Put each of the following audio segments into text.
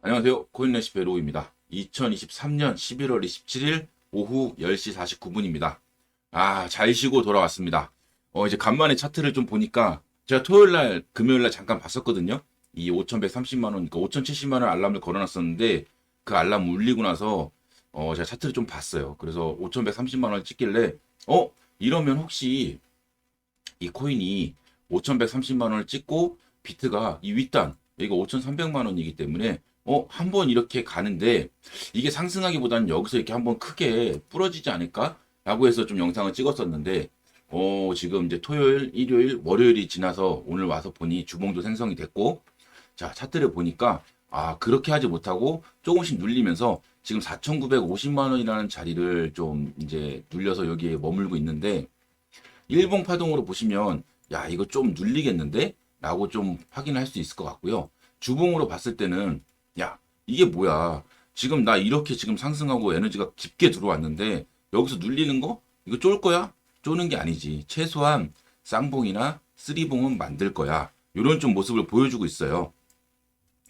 안녕하세요. 코인레시피 로우입니다. 2023년 11월 27일 오후 10시 49분입니다. 잘 쉬고 돌아왔습니다. 이제 간만에 차트를 좀 보니까 제가 토요일날, 금요일날 잠깐 봤었거든요. 이 5,130만 원, 그러니까 5,070만 원 알람을 걸어놨었는데 그 알람 울리고 나서 제가 차트를 좀 봤어요. 그래서 5,130만 원을 찍길래 이러면 혹시 이 코인이 5,130만 원을 찍고 비트가 이 윗단 여기가 5,300만 원이기 때문에 한번 이렇게 가는데 이게 상승하기보다는 여기서 이렇게 한번 크게 부러지지 않을까? 라고 해서 좀 영상을 찍었었는데 지금 이제 토요일, 일요일, 월요일이 지나서 오늘 와서 보니 주봉도 생성이 됐고 자, 차트를 보니까 그렇게 하지 못하고 조금씩 눌리면서 지금 4,950만 원이라는 자리를 좀 이제 눌려서 여기에 머물고 있는데 일봉 파동으로 보시면 야 이거 좀 눌리겠는데? 라고 좀 확인할 수 있을 것 같고요. 주봉으로 봤을 때는 야 이게 뭐야 지금 나 이렇게 지금 상승하고 에너지가 깊게 들어왔는데 여기서 눌리는 거? 이거 쫄 거야? 쪼는 게 아니지. 최소한 쌍봉이나 쓰리봉은 만들 거야. 이런 좀 모습을 보여주고 있어요.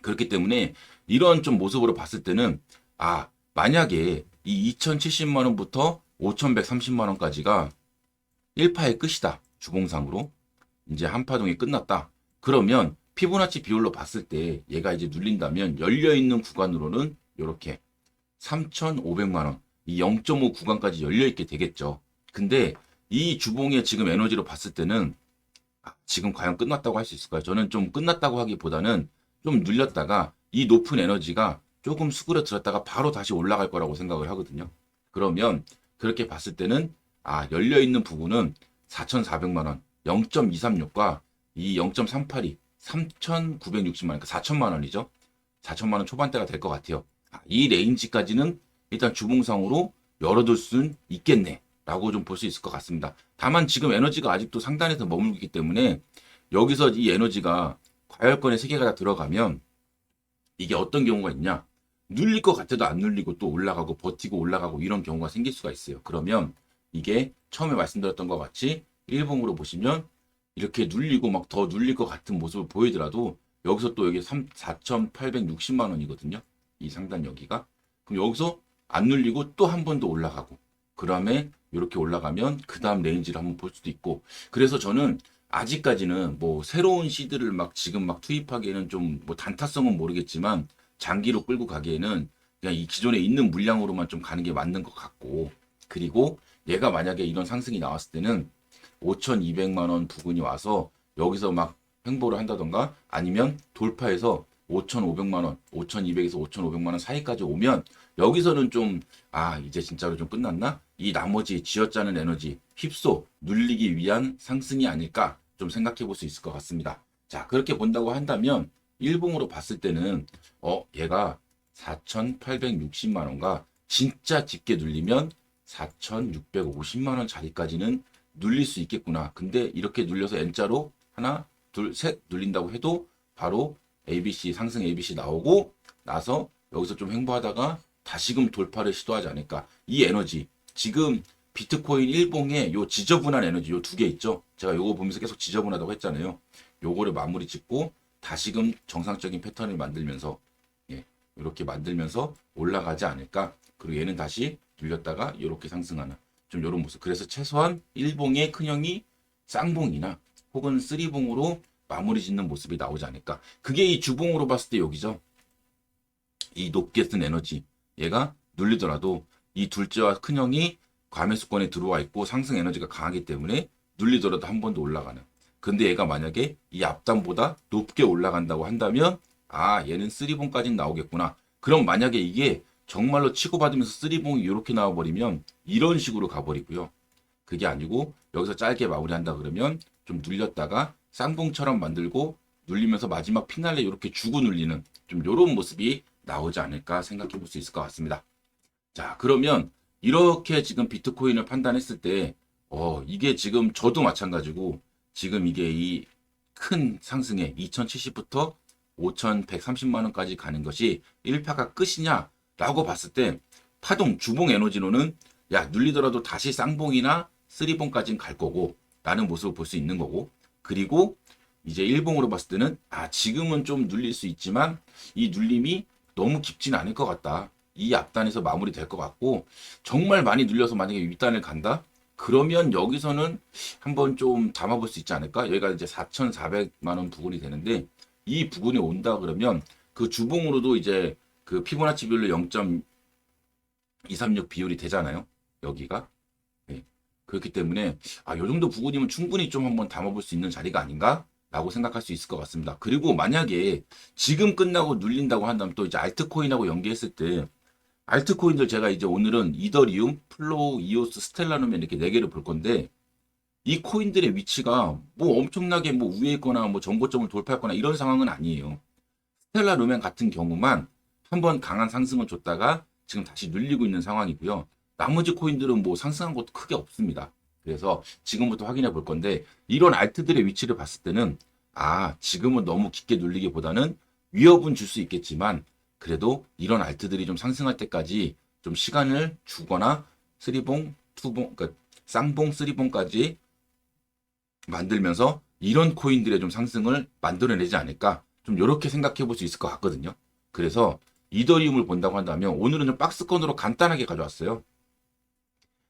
그렇기 때문에 이런 좀 모습으로 봤을 때는 만약에 이 2,070만 원부터 5,130만 원까지가 1파의 끝이다. 주봉상으로. 이제 한 파동이 끝났다. 그러면 피보나치 비율로 봤을 때 얘가 이제 눌린다면 열려있는 구간으로는 이렇게 3,500만 원, 이 0.5 구간까지 열려있게 되겠죠. 근데 이 주봉의 지금 에너지로 봤을 때는 지금 과연 끝났다고 할 수 있을까요? 저는 좀 끝났다고 하기보다는 좀 눌렸다가 이 높은 에너지가 조금 수그러들었다가 바로 다시 올라갈 거라고 생각을 하거든요. 그러면 그렇게 봤을 때는 열려있는 부분은 4,400만 원, 0.236과 이 0.382, 3,960만 원, 그러니까 4천만 원이죠. 4천만 원 초반대가 될 것 같아요. 이 레인지까지는 일단 주봉상으로 열어둘 수는 있겠네. 라고 좀 볼 수 있을 것 같습니다. 다만 지금 에너지가 아직도 상단에서 머물고 있기 때문에 여기서 이 에너지가 과열권의 세계가 다 들어가면 이게 어떤 경우가 있냐. 눌릴 것 같아도 안 눌리고 또 올라가고 버티고 올라가고 이런 경우가 생길 수가 있어요. 그러면 이게 처음에 말씀드렸던 것 같이 일봉으로 보시면 이렇게 눌리고 막 더 눌릴 것 같은 모습을 보이더라도 여기서 또 여기 4,860만 원이거든요. 이 상단 여기가. 그럼 여기서 안 눌리고 또 한 번 더 올라가고 그 다음에 이렇게 올라가면 그 다음 레인지를 한번 볼 수도 있고 그래서 저는 아직까지는 뭐 새로운 시드를 막 지금 막 투입하기에는 좀 뭐 단타성은 모르겠지만 장기로 끌고 가기에는 그냥 이 기존에 있는 물량으로만 좀 가는 게 맞는 것 같고 그리고 얘가 만약에 이런 상승이 나왔을 때는 5,200만 원 부근이 와서 여기서 막 횡보를 한다던가 아니면 돌파해서 5,500만 원, 5,200에서 5,500만 원 사이까지 오면 여기서는 좀 이제 진짜로 좀 끝났나? 이 나머지 쥐어짜는 에너지 휩소 눌리기 위한 상승이 아닐까 좀 생각해 볼 수 있을 것 같습니다. 자, 그렇게 본다고 한다면 일봉으로 봤을 때는 얘가 4,860만 원과 진짜 깊게 눌리면 4,650만 원 자리까지는 눌릴 수 있겠구나. 근데 이렇게 눌려서 N자로 하나, 둘, 셋 눌린다고 해도 바로 ABC 상승 ABC 나오고 나서 여기서 좀 횡보하다가 다시금 돌파를 시도하지 않을까. 이 에너지 지금 비트코인 일봉에 요 지저분한 에너지 요 두 개 있죠. 제가 요거 보면서 계속 지저분하다고 했잖아요. 요거를 마무리 짓고 다시금 정상적인 패턴을 만들면서 이렇게 만들면서 올라가지 않을까. 그리고 얘는 다시 눌렸다가 이렇게 상승하는 좀 이런 모습. 그래서 최소한 일봉의 큰형이 쌍봉이나 혹은 쓰리봉으로 마무리 짓는 모습이 나오지 않을까. 그게 이 주봉으로 봤을 때 여기죠. 이 높게 쓴 에너지. 얘가 눌리더라도 이 둘째와 큰형이 과매수권에 들어와 있고 상승 에너지가 강하기 때문에 눌리더라도 한 번 더 올라가는. 근데 얘가 만약에 이 앞단보다 높게 올라간다고 한다면 얘는 쓰리봉까지는 나오겠구나. 그럼 만약에 이게 정말로 치고받으면서 쓰리봉이 이렇게 나와버리면 이런 식으로 가버리고요. 그게 아니고 여기서 짧게 마무리한다 그러면 좀 눌렸다가 쌍봉처럼 만들고 눌리면서 마지막 피날레 이렇게 주고 눌리는 좀 이런 모습이 나오지 않을까 생각해 볼 수 있을 것 같습니다. 자, 그러면 이렇게 지금 비트코인을 판단했을 때, 이게 지금 저도 마찬가지고 지금 이게 이 큰 상승에 2070부터 5130만 원까지 가는 것이 1파가 끝이냐라고 봤을 때 파동 주봉 에너지로는 눌리더라도 다시 쌍봉이나 쓰리봉까지는 갈 거고 라는 모습을 볼 수 있는 거고 그리고 이제 일봉으로 봤을 때는 지금은 좀 눌릴 수 있지만 이 눌림이 너무 깊진 않을 것 같다. 이 앞단에서 마무리될 것 같고 정말 많이 눌려서 만약에 윗단을 간다? 그러면 여기서는 한번 좀 담아볼 수 있지 않을까? 여기가 이제 4,400만 원 부근이 되는데 이 부근에 온다 그러면 그 주봉으로도 이제 그 피보나치 비율로 0.236 비율이 되잖아요. 여기가. 네. 그렇기 때문에 요 정도 부근이면 충분히 좀 한번 담아볼 수 있는 자리가 아닌가? 라고 생각할 수 있을 것 같습니다. 그리고 만약에 지금 끝나고 눌린다고 한다면 또 이제 알트코인하고 연계했을 때 알트코인들 제가 이제 오늘은 이더리움, 플로우, 이오스, 스텔라누멘 이렇게 네 개를 볼 건데 이 코인들의 위치가 뭐 엄청나게 뭐 위에 있거나 뭐 정고점을 돌파했거나 이런 상황은 아니에요. 스텔라누멘 같은 경우만 한번 강한 상승을 줬다가 지금 다시 눌리고 있는 상황이고요. 나머지 코인들은 뭐 상승한 것도 크게 없습니다. 그래서 지금부터 확인해 볼 건데 이런 알트들의 위치를 봤을 때는 지금은 너무 깊게 눌리기보다는 위협은 줄 수 있겠지만 그래도 이런 알트들이 좀 상승할 때까지 좀 시간을 주거나 쓰리봉, 투봉, 그러니까 쌍봉, 쓰리봉까지 만들면서 이런 코인들의 좀 상승을 만들어내지 않을까 좀 이렇게 생각해 볼 수 있을 것 같거든요. 그래서 이더리움을 본다고 한다면 오늘은 좀 박스권으로 간단하게 가져왔어요.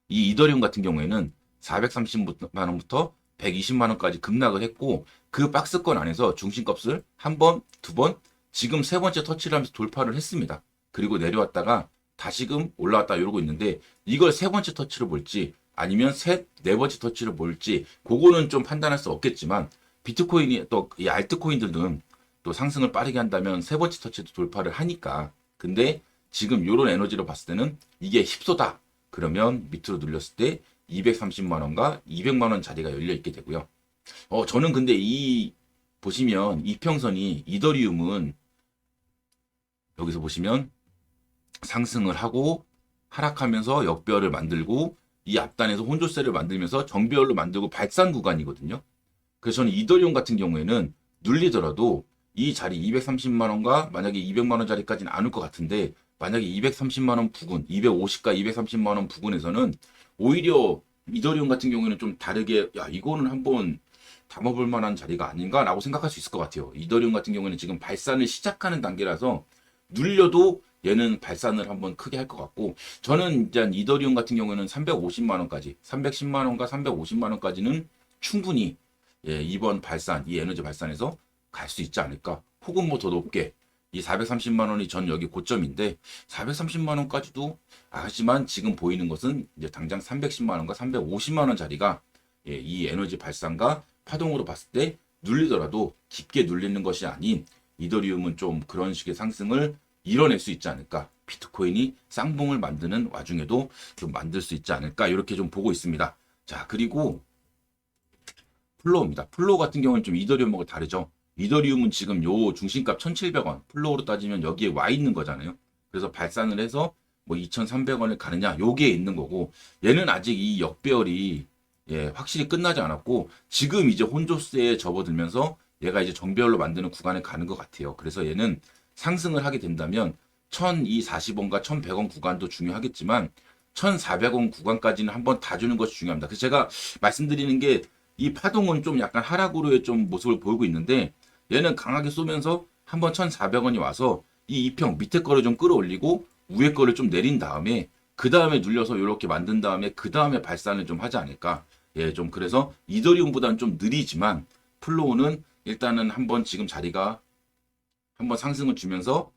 이 이더리움 같은 경우에는 430만 원부터 120만 원까지 급락을 했고 그 박스권 안에서 중심값을 한 번, 두 번, 지금 세 번째 터치를 하면서 돌파를 했습니다. 그리고 내려왔다가 다시금 올라왔다 이러고 있는데 이걸 세 번째 터치로 볼지 아니면 네 번째 터치로 볼지 그거는 좀 판단할 수 없겠지만 비트코인이 또 이 알트코인들은 또 상승을 빠르게 한다면 세 번째 터치도 돌파를 하니까 근데 지금 이런 에너지로 봤을 때는 이게 힙소다. 그러면 밑으로 눌렸을 때 230만 원과 200만 원 자리가 열려 있게 되고요. 저는 근데 보시면 이평선이 이더리움은 여기서 보시면 상승을 하고 하락하면서 역배열을 만들고 이 앞단에서 혼조세를 만들면서 정배열로 만들고 발산 구간이거든요. 그래서 저는 이더리움 같은 경우에는 눌리더라도 이 자리 230만 원과 만약에 200만 원 자리까지는 안 올 것 같은데 만약에 230만 원 부근, 250과 230만 원 부근에서는 오히려 이더리움 같은 경우에는 좀 다르게 이거는 한번 담아볼 만한 자리가 아닌가라고 생각할 수 있을 것 같아요. 이더리움 같은 경우에는 지금 발산을 시작하는 단계라서 눌려도 얘는 발산을 한번 크게 할 것 같고 저는 이제 이더리움 같은 경우에는 350만 원까지 310만 원과 350만 원까지는 충분히 이번 발산 이 에너지 발산에서 갈 수 있지 않을까 혹은 뭐 더 높게 이 430만 원이 전 여기 고점인데 430만 원까지도 하지만 지금 보이는 것은 이제 당장 310만 원과 350만 원 자리가 이 에너지 발산과 파동으로 봤을 때 눌리더라도 깊게 눌리는 것이 아닌 이더리움은 좀 그런 식의 상승을 이뤄낼 수 있지 않을까. 비트코인이 쌍봉을 만드는 와중에도 좀 만들 수 있지 않을까. 이렇게 좀 보고 있습니다. 자, 그리고 플로우입니다. 플로우 같은 경우는 좀 이더리움하고 다르죠. 이더리움은 지금 요 중심값 1,700원, 플로우로 따지면 여기에 와 있는 거잖아요. 그래서 발산을 해서 뭐 2,300원을 가느냐, 요게 있는 거고, 얘는 아직 이 역배열이 확실히 끝나지 않았고, 지금 이제 혼조세에 접어들면서 얘가 이제 정배열로 만드는 구간에 가는 것 같아요. 그래서 얘는 상승을 하게 된다면 1,240원과 1,100원 구간도 중요하겠지만 1,400원 구간까지는 한번 다 주는 것이 중요합니다. 그래서 제가 말씀드리는 게 이 파동은 좀 약간 하락으로의 좀 모습을 보이고 있는데 얘는 강하게 쏘면서 한번 1,400원이 와서 이 이평 밑에 거를 좀 끌어올리고 위에 거를 좀 내린 다음에 그 다음에 눌려서 이렇게 만든 다음에 그 다음에 발산을 좀 하지 않을까. 좀 그래서 이더리움보다는 좀 느리지만 플로우는 일단은 한번 지금 자리가 한번 상승을 주면서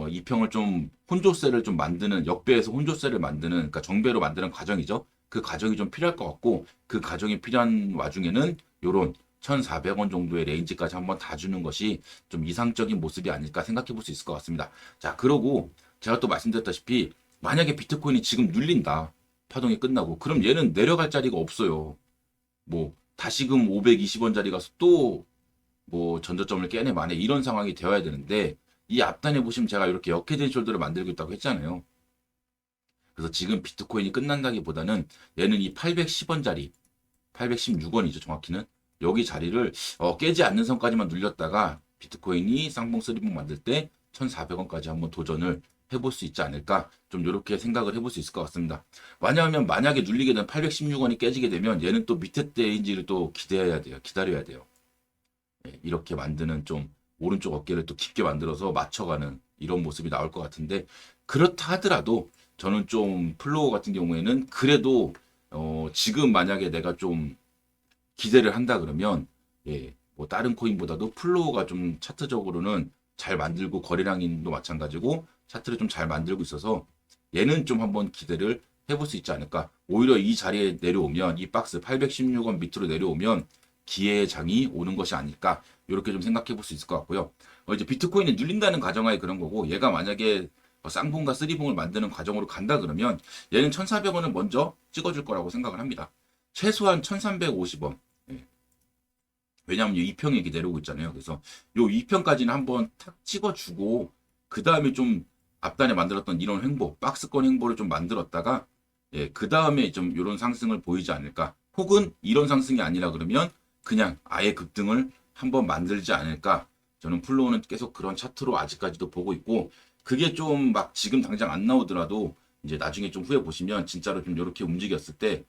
이평을 좀 혼조세를 좀 만드는 역배에서 혼조세를 만드는 그러니까 정배로 만드는 과정이죠. 그 과정이 좀 필요할 것 같고 그 과정이 필요한 와중에는 요런 1,400원 정도의 레인지까지 한번 다 주는 것이 좀 이상적인 모습이 아닐까 생각해 볼 수 있을 것 같습니다. 자, 그러고 제가 또 말씀드렸다시피 만약에 비트코인이 지금 눌린다. 파동이 끝나고 그럼 얘는 내려갈 자리가 없어요. 뭐 다시금 520원 자리 가서 또 뭐 전저점을 깨내 만에 이런 상황이 되어야 되는데 이 앞단에 보시면 제가 이렇게 역헤드 숄더를 만들고 있다고 했잖아요. 그래서 지금 비트코인이 끝난다기보다는 얘는 이 810원짜리 816원이죠 정확히는 여기 자리를 깨지 않는 선까지만 눌렸다가 비트코인이 쌍봉 쓰리봉 만들 때 1,400원까지 한번 도전을 해볼 수 있지 않을까 좀 이렇게 생각을 해볼 수 있을 것 같습니다. 왜냐하면 만약에 눌리게 되면 816원이 깨지게 되면 얘는 또 밑에 때인지를 또 기다려야 돼요. 이렇게 만드는 좀 오른쪽 어깨를 또 깊게 만들어서 맞춰가는 이런 모습이 나올 것 같은데, 그렇다 하더라도 저는 좀 플로우 같은 경우에는 그래도 지금 만약에 내가 좀 기대를 한다 그러면, 예, 뭐 다른 코인보다도 플로우가 좀 차트적으로는 잘 만들고, 거래량도 마찬가지고 차트를 좀 잘 만들고 있어서 얘는 좀 한번 기대를 해볼 수 있지 않을까. 오히려 이 자리에 내려오면, 이 박스 816원 밑으로 내려오면 기회의 장이 오는 것이 아닐까, 이렇게 좀 생각해 볼 수 있을 것 같고요. 이제 비트코인이 눌린다는 가정하에 그런 거고, 얘가 만약에 쌍봉과 쓰리봉을 만드는 과정으로 간다 그러면 얘는 1,400원을 먼저 찍어줄 거라고 생각을 합니다. 최소한 1,350원. 왜냐하면 이 2평이 이렇게 내려오고 있잖아요. 그래서 요 2평까지는 한번 탁 찍어주고, 그 다음에 좀 앞단에 만들었던 이런 횡보, 박스권 횡보를 좀 만들었다가, 예, 그 다음에 좀 이런 상승을 보이지 않을까. 혹은 이런 상승이 아니라 그러면 그냥 아예 급등을 한번 만들지 않을까. 저는 플로우는 계속 그런 차트로 아직까지도 보고 있고, 그게 좀 막 지금 당장 안 나오더라도 이제 나중에 좀 후에 보시면 진짜로 좀 이렇게 움직였을 때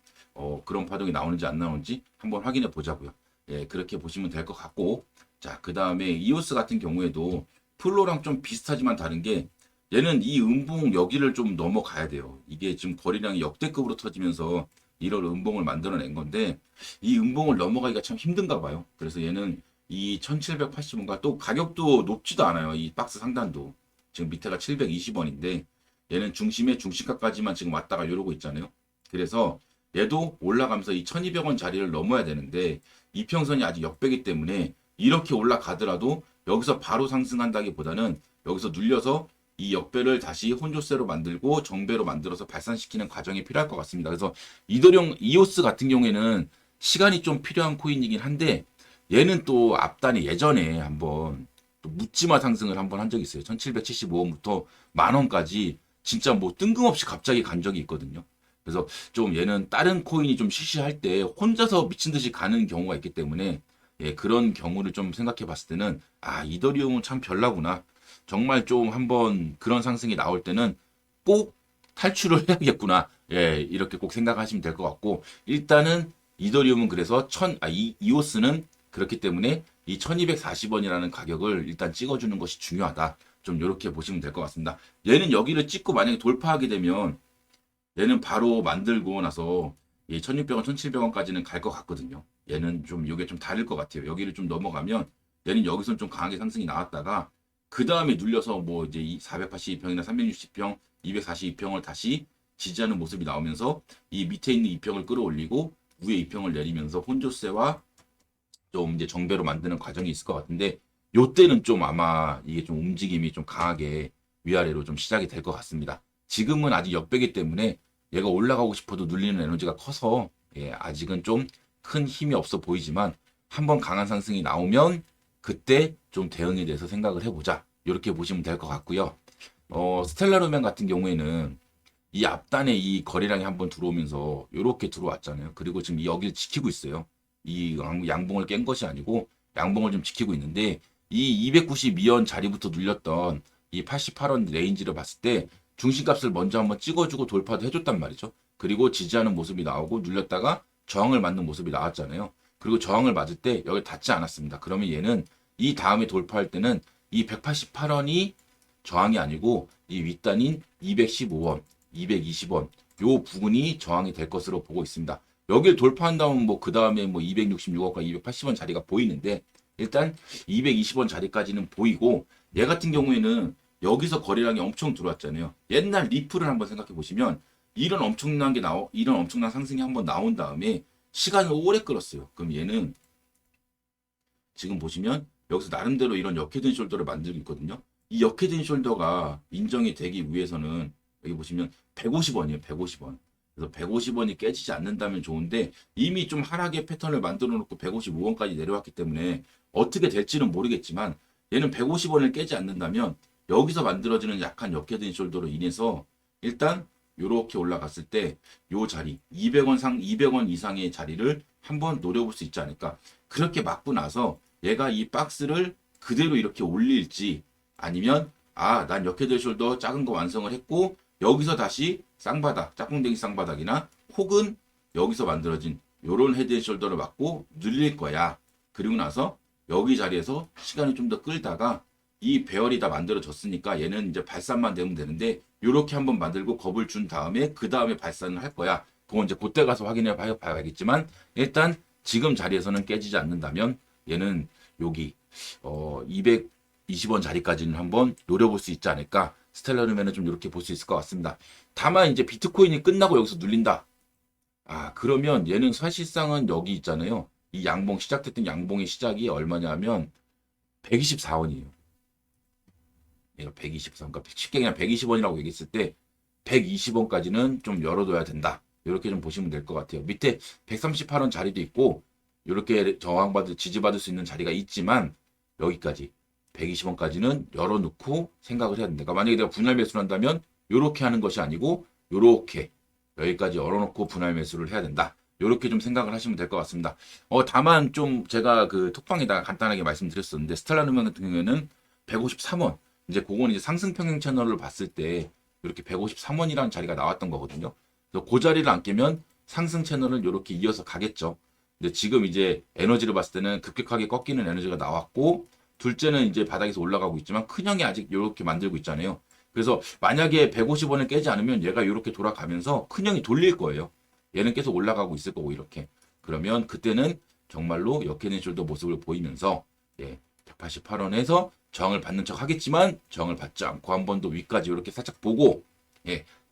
그런 파동이 나오는지 안 나오는지 한번 확인해 보자고요. 예, 그렇게 보시면 될 것 같고, 자, 그 다음에 이오스 같은 경우에도 플로랑 좀 비슷하지만 다른 게, 얘는 이 음봉 여기를 좀 넘어가야 돼요. 이게 지금 거래량이 역대급으로 터지면서 이런 음봉을 만들어낸 건데, 이 음봉을 넘어가기가 참 힘든가 봐요. 그래서 얘는 이 1780원과 또 가격도 높지도 않아요. 이 박스 상단도. 지금 밑에가 720원인데, 얘는 중심에 중심가까지만 지금 왔다가 이러고 있잖아요. 그래서 얘도 올라가면서 이 1200원 자리를 넘어야 되는데, 이평선이 아직 역배기 때문에 이렇게 올라가더라도 여기서 바로 상승한다기보다는 여기서 눌려서 이 역배를 다시 혼조세로 만들고 정배로 만들어서 발산시키는 과정이 필요할 것 같습니다. 그래서 이더리움 이오스 같은 경우에는 시간이 좀 필요한 코인이긴 한데, 얘는 또 앞단에 예전에 한번 또 묻지마 상승을 한번 한 적이 있어요. 1775원부터 만원까지 진짜 뭐 뜬금없이 갑자기 간 적이 있거든요. 그래서 좀 얘는 다른 코인이 좀 시시할 때 혼자서 미친 듯이 가는 경우가 있기 때문에, 예, 그런 경우를 좀 생각해 봤을 때는, 아, 이더리움은 참 별나구나. 정말 좀 한번 그런 상승이 나올 때는 꼭 탈출을 해야겠구나. 예, 이렇게 꼭 생각하시면 될 것 같고, 일단은 이더리움은 그래서 이오스는 그렇기 때문에 이 1240원이라는 가격을 일단 찍어주는 것이 중요하다. 좀 이렇게 보시면 될 것 같습니다. 얘는 여기를 찍고 만약에 돌파하게 되면 얘는 바로 만들고 나서 이 1600원, 1700원까지는 갈 것 같거든요. 얘는 좀 이게 좀 다를 것 같아요. 여기를 좀 넘어가면 얘는 여기서는 좀 강하게 상승이 나왔다가 그 다음에 눌려서 뭐 이제 이 482평이나 360평, 242평을 다시 지지하는 모습이 나오면서 이 밑에 있는 2평을 끌어올리고 위에 2평을 내리면서 혼조세와 좀 이제 정배로 만드는 과정이 있을 것 같은데, 요때는 좀 아마 이게 좀 움직임이 좀 강하게 위아래로 좀 시작이 될 것 같습니다. 지금은 아직 역배기 때문에 얘가 올라가고 싶어도 눌리는 에너지가 커서, 예, 아직은 좀 큰 힘이 없어 보이지만 한번 강한 상승이 나오면 그때 좀 대응에 대해서 생각을 해보자. 이렇게 보시면 될 것 같고요. 스텔라루멘 같은 경우에는 이 앞단에 이 거래량이 한번 들어오면서 이렇게 들어왔잖아요. 그리고 지금 여기를 지키고 있어요. 이 양봉을 깬 것이 아니고 양봉을 좀 지키고 있는데, 이 292원 자리부터 눌렸던 이 88원 레인지를 봤을 때 중심값을 먼저 한번 찍어주고 돌파도 해줬단 말이죠. 그리고 지지하는 모습이 나오고 눌렸다가 저항을 맞는 모습이 나왔잖아요. 그리고 저항을 맞을 때 여기 닿지 않았습니다. 그러면 얘는 이 다음에 돌파할 때는 이 188원이 저항이 아니고 이 윗단인 215원, 220원 요 부분이 저항이 될 것으로 보고 있습니다. 여기를 돌파한다면 뭐 그 다음에 뭐 266원과 280원 자리가 보이는데, 일단 220원 자리까지는 보이고, 얘 같은 경우에는 여기서 거래량이 엄청 들어왔잖아요. 옛날 리플을 한번 생각해 보시면 이런 엄청난 상승이 한번 나온 다음에 시간을 오래 끌었어요. 그럼 얘는 지금 보시면 여기서 나름대로 이런 역헤드 숄더를 만들고 있거든요. 이 역헤드 숄더가 인정이 되기 위해서는 여기 보시면 150원이에요. 150원. 그래서 150원이 깨지지 않는다면 좋은데, 이미 좀 하락의 패턴을 만들어 놓고 155원까지 내려왔기 때문에 어떻게 될지는 모르겠지만, 얘는 150원을 깨지 않는다면 여기서 만들어지는 약한 역헤드 숄더로 인해서 일단 요렇게 올라갔을 때 요 자리 200원 이상의 자리를 한번 노려볼 수 있지 않을까. 그렇게 맞고 나서 얘가 이 박스를 그대로 이렇게 올릴지, 아니면 난 역헤드 숄더 작은 거 완성을 했고 여기서 다시 쌍바닥, 짝꿍댕이 쌍바닥이나 혹은 여기서 만들어진 요런 헤드 앤 숄더를 맞고 늘릴 거야. 그리고 나서 여기 자리에서 시간을 좀 더 끌다가 이 배열이 다 만들어졌으니까 얘는 이제 발산만 되면 되는데 요렇게 한번 만들고 겁을 준 다음에 그 다음에 발산을 할 거야. 그건 이제 그때 가서 확인해 봐야겠지만 일단 지금 자리에서는 깨지지 않는다면 얘는 여기 220원 자리까지는 한번 노려볼 수 있지 않을까. 스텔라룸에는 좀 이렇게 볼 수 있을 것 같습니다. 다만 이제 비트코인이 끝나고 여기서 눌린다. 그러면 얘는 사실상은 여기 있잖아요. 이 양봉 시작됐던 양봉의 시작이 얼마냐면 124원이에요. 얘가 124원. 그러니까 쉽게 그냥 120원이라고 얘기했을 때 120원까지는 좀 열어둬야 된다. 이렇게 좀 보시면 될 것 같아요. 밑에 138원 자리도 있고 이렇게 저항받을 지지받을 수 있는 자리가 있지만 여기까지 120원까지는 열어놓고 생각을 해야 된다. 그러니까 만약에 내가 분할 매수를 한다면 이렇게 하는 것이 아니고 이렇게 여기까지 열어놓고 분할 매수를 해야 된다. 이렇게 좀 생각을 하시면 될 것 같습니다. 다만 좀 제가 그 톡방에다가 간단하게 말씀드렸었는데 스텔라누멘 같은 경우에는 153원. 이제 그건 이제 상승 평행 채널을 봤을 때 이렇게 153원이라는 자리가 나왔던 거거든요. 그래서 그 자리를 안 깨면 상승 채널을 이렇게 이어서 가겠죠. 근데 지금 이제 에너지를 봤을 때는 급격하게 꺾이는 에너지가 나왔고 둘째는 이제 바닥에서 올라가고 있지만 큰형이 아직 이렇게 만들고 있잖아요. 그래서 만약에 150원을 깨지 않으면 얘가 이렇게 돌아가면서 큰형이 돌릴 거예요. 얘는 계속 올라가고 있을 거고 이렇게. 그러면 그때는 정말로 역해낸숄더 모습을 보이면서 188원에서 저항을 받는 척 하겠지만 저항을 받지 않고 한 번 더 위까지 이렇게 살짝 보고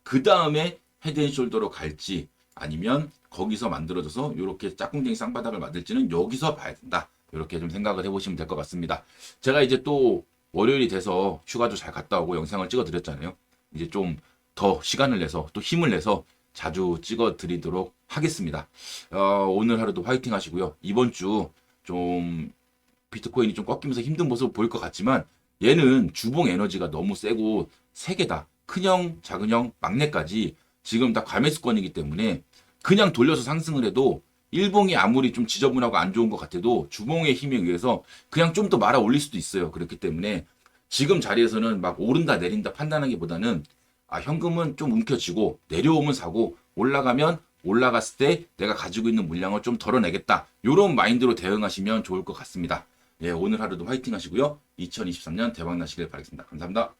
그 다음에 헤드앤숄더로 갈지 아니면 거기서 만들어져서 이렇게 짝꿍댕이 쌍바닥을 만들지는 여기서 봐야 된다. 이렇게 좀 생각을 해보시면 될 것 같습니다. 제가 이제 또 월요일이 돼서 휴가도 잘 갔다 오고 영상을 찍어 드렸잖아요. 이제 좀 더 시간을 내서 또 힘을 내서 자주 찍어 드리도록 하겠습니다. 오늘 하루도 화이팅 하시고요. 이번 주 좀 비트코인이 좀 꺾이면서 힘든 모습을 보일 것 같지만 얘는 주봉 에너지가 너무 세고 세 개다. 큰형, 작은형, 막내까지 지금 다 과매수권이기 때문에 그냥 돌려서 상승을 해도 일봉이 아무리 좀 지저분하고 안 좋은 것 같아도 주봉의 힘에 의해서 그냥 좀 더 말아 올릴 수도 있어요. 그렇기 때문에 지금 자리에서는 막 오른다 내린다 판단하기보다는 현금은 좀 움켜쥐고 내려오면 사고 올라가면 올라갔을 때 내가 가지고 있는 물량을 좀 덜어내겠다. 이런 마인드로 대응하시면 좋을 것 같습니다. 오늘 하루도 화이팅 하시고요. 2023년 대박 나시길 바라겠습니다. 감사합니다.